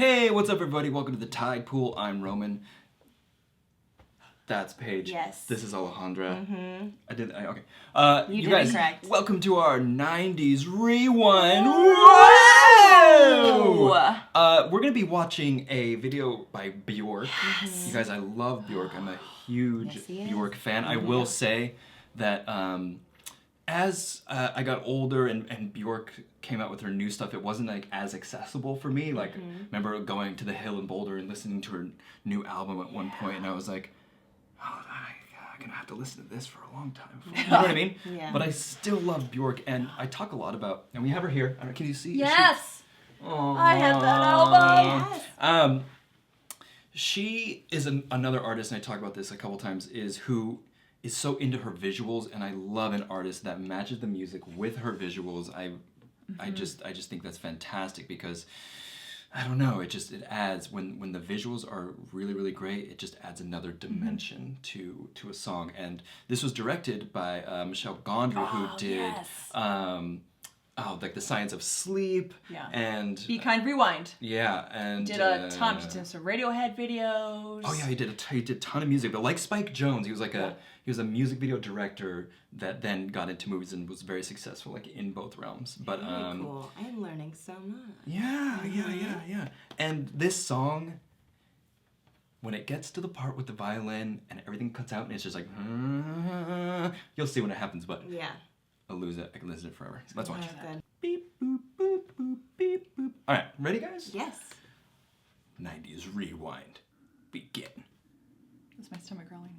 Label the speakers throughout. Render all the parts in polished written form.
Speaker 1: Hey, what's up, everybody? Welcome to the Tide Pool. I'm Roman. That's Paige.
Speaker 2: Yes.
Speaker 1: This is Alejandra.
Speaker 2: Mm-hmm.
Speaker 1: Okay.
Speaker 2: You did
Speaker 1: guys,
Speaker 2: it correct.
Speaker 1: welcome to our 90s rewind.
Speaker 2: Whoa!
Speaker 1: We're gonna be watching a video by BJÖRK.
Speaker 2: Yes.
Speaker 1: You guys, I love BJÖRK. I'm a huge BJÖRK fan. I will say that as I got older and BJÖRK came out with her new stuff, it wasn't like as accessible for me. Like, remember going to the Hill in Boulder and listening to her new album at one point, and I was like, oh, I'm gonna have to listen to this for a long time. You know what I mean?
Speaker 2: Yeah.
Speaker 1: But I still love BJÖRK, and I talk a lot about, and we have her here. I don't know, can you see?
Speaker 2: Yes!
Speaker 1: Aww.
Speaker 2: I have that album! Yes!
Speaker 1: She is another artist, and I talk about this a couple times, who is so into her visuals, and I love an artist that matches the music with her visuals. I just think that's fantastic because I don't know, it adds when the visuals are really, really great, it just adds another dimension to a song. And this was directed by Michelle Gondry, who did like The Science of Sleep and
Speaker 2: Be Kind Rewind.
Speaker 1: Yeah, and
Speaker 2: Did a ton, did some Radiohead videos.
Speaker 1: Oh yeah, he did a ton of music, but like Spike Jonze, he was like a music video director that then got into movies and was very successful, like in both realms. But
Speaker 3: very cool. I am learning so much.
Speaker 1: Yeah. And this song, when it gets to the part with the violin and everything cuts out and it's just like, you'll see when it happens, but
Speaker 3: yeah,
Speaker 1: I'll lose it. I can listen to it forever. So let's watch it.
Speaker 3: Good.
Speaker 1: Beep boop boop boop beep boop. All right, ready, guys?
Speaker 3: Yes.
Speaker 1: 90s rewind. Begin.
Speaker 2: Is my stomach growling?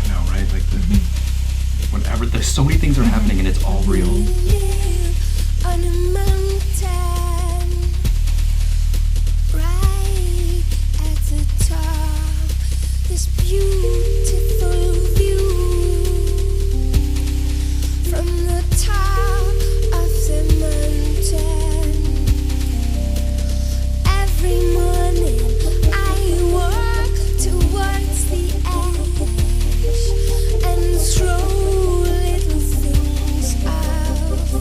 Speaker 2: Sorry, buddy.
Speaker 1: Whenever there's so many things are happening and it's all real.
Speaker 4: On a mountain, right at the top, this beautiful view from the top of the mountain. Every morning I walk towards the edge and throw little things out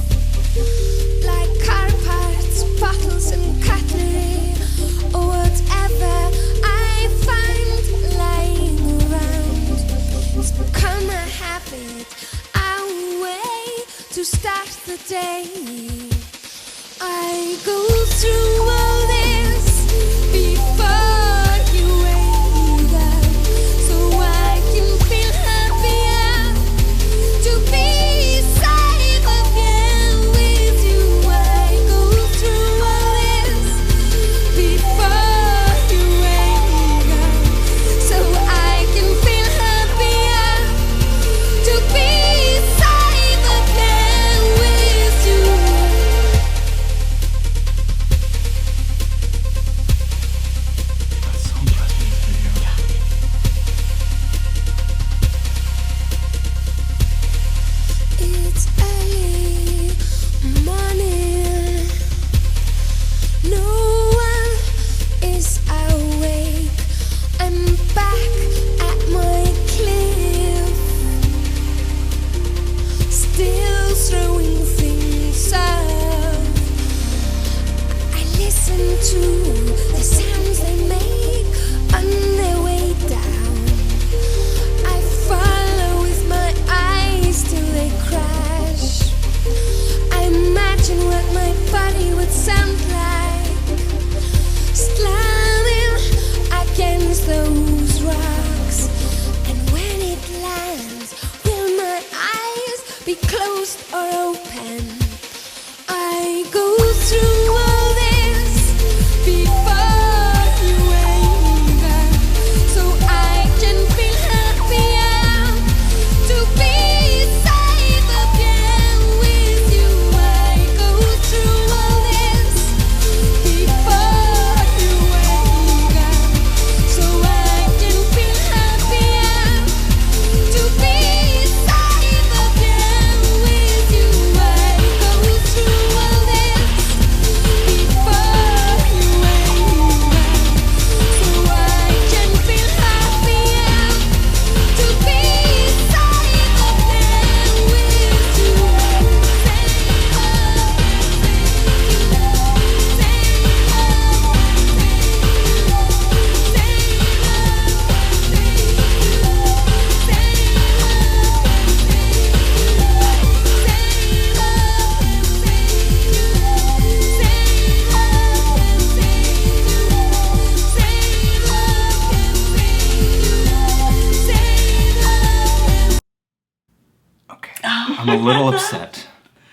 Speaker 1: I'm a little upset.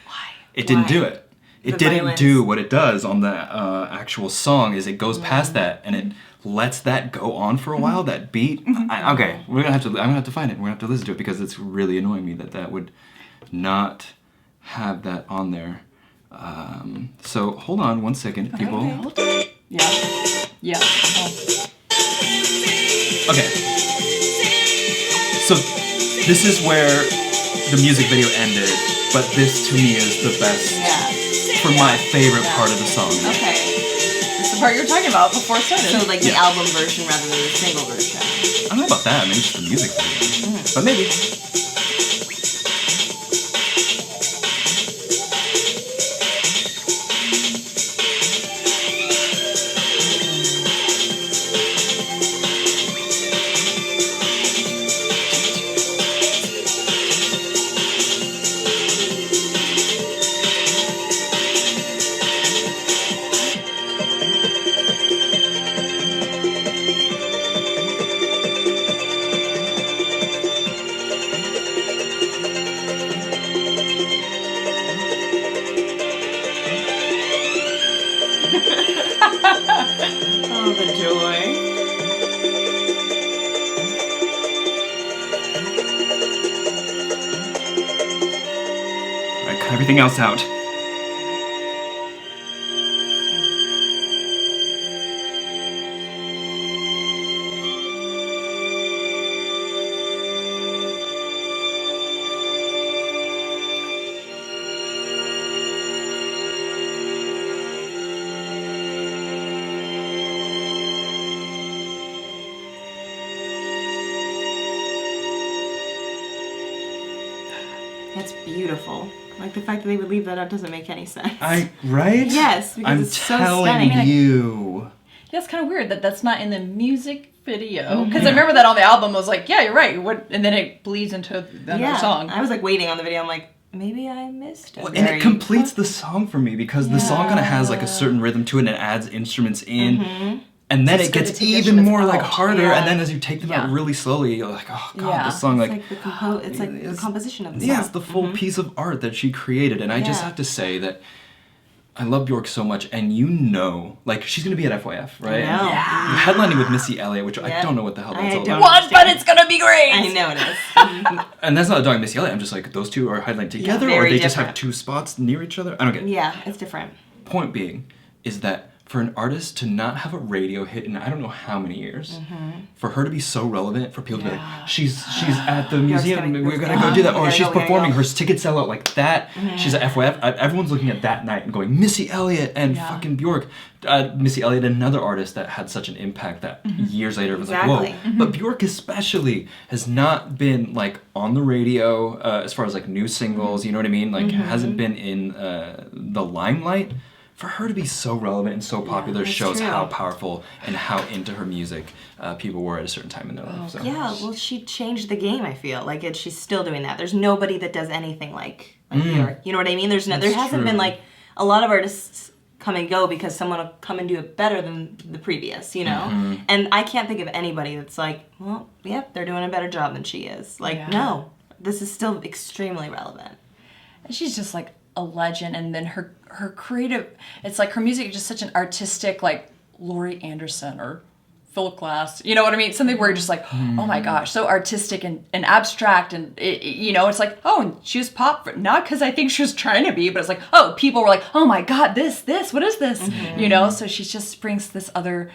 Speaker 2: Why?
Speaker 1: It didn't
Speaker 3: Why?
Speaker 1: do it. It
Speaker 3: The
Speaker 1: didn't
Speaker 3: violence.
Speaker 1: do what it does on the actual song. Is it goes past that and it lets that go on for a while. That beat. Okay, I'm gonna have to find it. We're gonna have to listen to it because it's really annoying me that would not have that on there. So hold on one second, people.
Speaker 3: Okay.
Speaker 2: Yeah. Yeah. Oh.
Speaker 1: Okay. So this is where the music video ended, but this to me is the best for my favorite part of the song.
Speaker 3: Okay.
Speaker 2: It's the part you were talking about before it started.
Speaker 3: So like the
Speaker 1: Yeah.
Speaker 3: album version rather than the single version.
Speaker 1: I don't know about that. Maybe just the music video, but maybe.
Speaker 3: Oh, the joy.
Speaker 1: All right, cut everything else out.
Speaker 3: That's beautiful. Like the fact that they would leave that out doesn't make any sense.
Speaker 1: Right?
Speaker 3: Yes, because
Speaker 1: I'm
Speaker 3: it's so
Speaker 1: telling
Speaker 3: stunning.
Speaker 1: you.
Speaker 2: Yeah, it's kind of weird that that's not in the music video. Because I remember that on the album, I was like, yeah, you're right. What? And then it bleeds into another song.
Speaker 3: I was like waiting on the video. I'm like, maybe I missed it.
Speaker 1: Well, and it completes the song for me because the song kind of has like a certain rhythm to it and it adds instruments in. And then
Speaker 2: It's
Speaker 1: it
Speaker 2: good
Speaker 1: gets
Speaker 2: to get
Speaker 1: even
Speaker 2: them
Speaker 1: more like
Speaker 2: out.
Speaker 1: harder,
Speaker 3: Yeah.
Speaker 1: and then as you take them out
Speaker 2: Yeah.
Speaker 1: really slowly, you're like, oh god,
Speaker 2: Yeah.
Speaker 1: this song
Speaker 3: It's
Speaker 1: like
Speaker 3: like it's like the composition of the song.
Speaker 1: yeah, it's the full piece of art that she created, and I just
Speaker 3: Yeah.
Speaker 1: have to say that I love BJÖRK so much, and you know, like she's gonna be at FYF, right?
Speaker 3: I know.
Speaker 2: Yeah.
Speaker 1: Headlining with Missy Elliott, which I
Speaker 3: Yep.
Speaker 1: don't know what the hell
Speaker 3: I
Speaker 1: that's all
Speaker 3: don't.
Speaker 1: about.
Speaker 2: What? But it's gonna be great.
Speaker 3: I know it is.
Speaker 1: And that's not a dog Missy Elliott. I'm just like those two are headlining together, or
Speaker 3: very
Speaker 1: they just have
Speaker 3: different.
Speaker 1: two spots near each other. I don't get it.
Speaker 3: Yeah, it's different.
Speaker 1: Point being is that for an artist to not have a radio hit in I don't know how many years, for her to be so relevant, for people to be like, she's at the museum, we're gonna go do that, or she's performing, her tickets sell out like that, she's at FYF, everyone's looking at that night and going, Missy Elliott and fucking BJÖRK. Missy Elliott, another artist that had such an impact that years later it was like,
Speaker 3: Exactly.
Speaker 1: whoa. But BJÖRK especially has not been like on the radio as far as like new singles, you know what I mean? Like hasn't been in the limelight. For her to be so relevant and so popular
Speaker 3: that's
Speaker 1: shows
Speaker 3: true.
Speaker 1: how powerful and how into her music people were at a certain time in their life. So.
Speaker 3: Yeah, well, she changed the game. I feel like she's still doing that. There's nobody that does anything like BJÖRK. You know what I mean? There hasn't
Speaker 1: true.
Speaker 3: been like a lot of artists come and go because someone will come and do it better than the previous. You know, and I can't think of anybody that's like, well, yep, they're doing a better job than she is. Like,
Speaker 2: Yeah.
Speaker 3: no, this is still extremely relevant.
Speaker 2: And she's just like a legend, and then her creative, it's like her music is just such an artistic, like Laurie Anderson or Philip Glass, you know what I mean? Something where you're just like, oh my gosh, so artistic and abstract, and you know, it's like, oh, and she was pop, not because I think she was trying to be, but it's like, oh, people were like, oh my god, this, what is this? You know, so she just brings this other,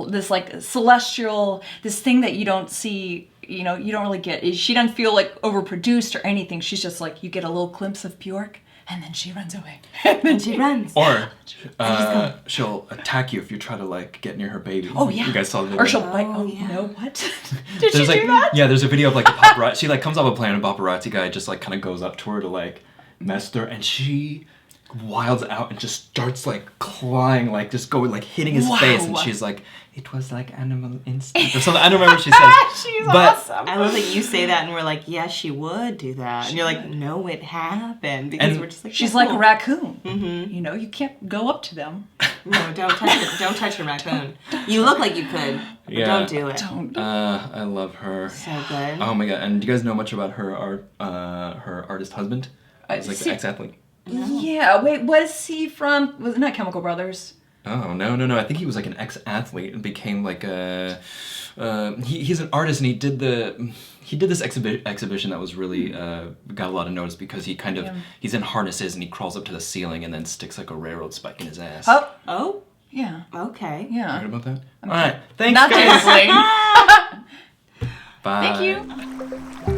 Speaker 2: this like celestial, this thing that you don't see, you know, you don't really get. She doesn't feel like overproduced or anything. She's just like, you get a little glimpse of BJÖRK, and then she runs away.
Speaker 3: And she runs.
Speaker 1: Or she'll attack you if you try to like get near her baby.
Speaker 2: Oh yeah.
Speaker 1: You guys saw the video.
Speaker 2: Or she'll bite. Oh
Speaker 3: yeah.
Speaker 2: no, what? Did she
Speaker 1: There's like
Speaker 2: do that?
Speaker 1: yeah, there's a video of like a paparazzi. She like comes off a plane and a paparazzi guy just like kind of goes up to her to like mess with her, and she wilds out and just starts like clawing, like just going like hitting his face, and she's like, "It was like animal instinct" or something. I don't remember what she says.
Speaker 2: She's
Speaker 1: but
Speaker 2: awesome.
Speaker 3: I love that you say that and we're like, yeah, she would do that. And you're like, no, it happened. Because
Speaker 1: And
Speaker 3: we're just like,
Speaker 2: She's
Speaker 3: yeah,
Speaker 2: like
Speaker 3: cool.
Speaker 2: a raccoon. You know, you can't go up to them.
Speaker 3: No, don't touch it. Don't touch a raccoon. You look like you could. But
Speaker 1: Yeah.
Speaker 3: don't do it.
Speaker 2: Don't.
Speaker 1: I love her.
Speaker 3: So good.
Speaker 1: Oh my god! And do you guys know much about her her artist husband? He's like
Speaker 2: see-
Speaker 1: an ex-athlete.
Speaker 2: Yeah, wait, what is he from? Was it not Chemical Brothers?
Speaker 1: Oh no! I think he was like an ex-athlete and became like a. He's an artist, and he did this exhibition that was really got a lot of notice because he kind of he's in harnesses and he crawls up to the ceiling and then sticks like a railroad spike in his ass.
Speaker 3: Oh,
Speaker 2: Yeah.
Speaker 3: okay.
Speaker 2: Yeah.
Speaker 1: Heard about that? All right, thanks
Speaker 2: Not
Speaker 1: guys.
Speaker 2: James Blaine.
Speaker 1: Bye.
Speaker 2: Thank you.